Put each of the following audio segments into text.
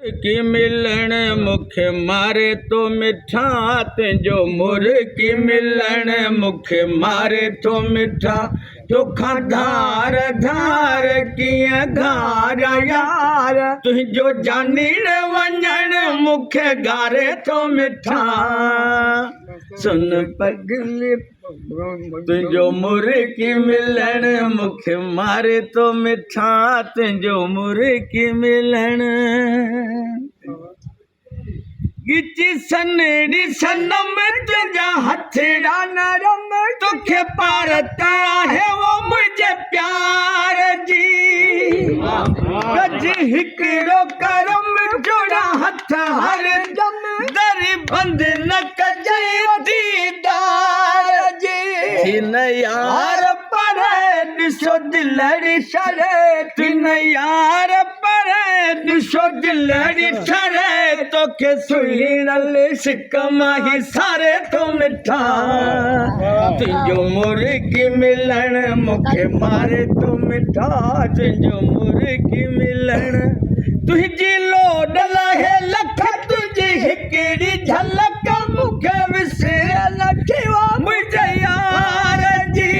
की मिलन मुखे मारे तो मिठा तुंहिंजो मुर्गी मिलन मुखे मारे तो मिठा तोखां धार धार कीअं घार यार तुंहिंजो जानीड़ वञण मुखे गारे तो मिठा सुन पगली तुंहिंजो मुर्गी मिलन मुखे मारे तो मिठा तुंहिंजो मुर्गी मिलन गिची सनड़ी सनम तुझा हथड़ा नरम तोखे पारता है वो मुझे प्यार जी गज हिकड़ो करम जोड़ा हथ हर दम दरी बंद न कजे दीदार जी तिन यार पर ॾिसो दिलड़ी शरे तिन यार पर ॾिसो दिलड़ी शरे तोखे सुहिणल सिक माही सारे तो मिठा तुंहिंजो मुर्गी मिलन मुखे मारे तो मिठा तुंहिंजो मुर्गी मिलन तुंहिंजी लोड लाहे लख तुंहिंजी हिकिड़ी झलक मुखे विसर लठियो मुंहिंजे यार जी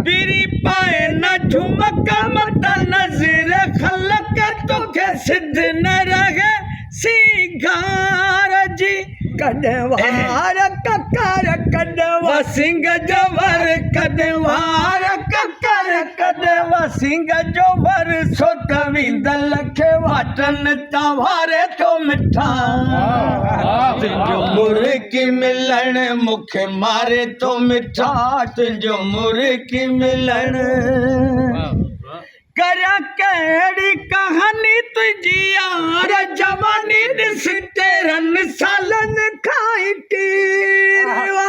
बिरी पाए न झुमक मत नज़र खलक तोखे सिद्ध न रहे सिंगार जी कॾवार ककर कॾवा सिंग जो वर कॾवार ककर कॾवा सिंग जो वर सोट विंदल खे वाटन तवारे तो मिठा तुंहिंजो मुर्गी मिलन मुखे मारे तो मिठा तुंहिंजो मुर्गी मिलन करा कहिड़ी कहानी तुझी यार जवानी ॾिस तेरहं सालनि खां कीरवा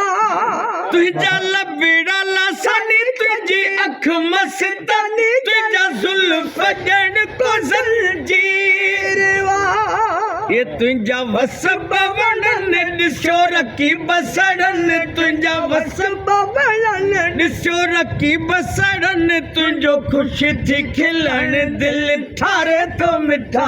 तुंहिंजा लबड़ा लासानी तुंहिंजी अख मस्तानी तुंहिंजा ज़ुल्फ़ ॼण को ज़ंजीरवा ये तुंहिंजा वस बवड़नि ॾिसो रखी बसड़नि तुंहिंजा वस बवड़नि ॾिसो रखी बसड़नि तुंहिंजो ख़ुशि थी खिलण दिल ठारे तो मिठा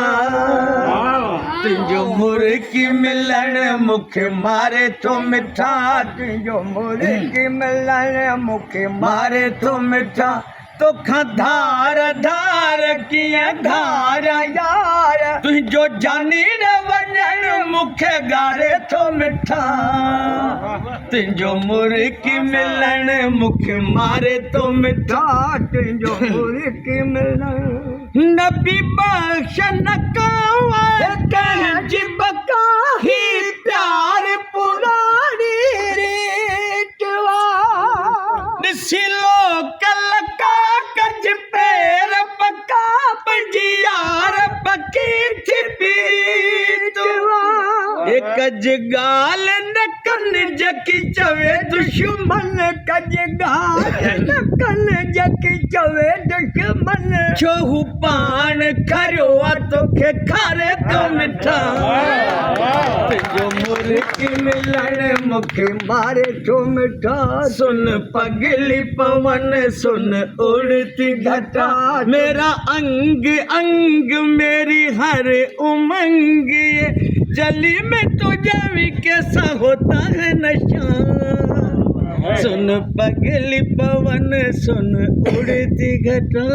तुंहिंजो मुर्गी मिलन मुखे मारे तो मिठा तुंहिंजो मुर्गी मिलन मुखे मारे तो मिठा तोखां धार धार कीअं धार यार तुंहिंजो जानीड़ वञण मुखे गारे तो मिठा तुंहिंजो मुर्गी मिलन मुखे मारे तो मिठा तुंहिंजो मुर्गी मिलन नबी बख्श न कावा कंहिंजी बका ही प्यार पुराणी रीतवा ॾिसी लो कल का कज पैर पका पंहिंजी यार पकी थी पीतवा एक ॻाल्हि न कन जकी चवे दुश्मन कज ॻाल्हि न कन जकी चवे दुश्मन छो हू पाण खरियो आहे तोखे खारे तो मिठा तुंहिंजो मुर्गी मिलन मुखे मारे तो मिठा सुन पगली पवन सुन उड़ती घटा मेरा अंग अंग मेरी हर उमंग ये जली में तुझे भी कैसा होता है नशा सुन पगली पवन सुन उड़ती घटा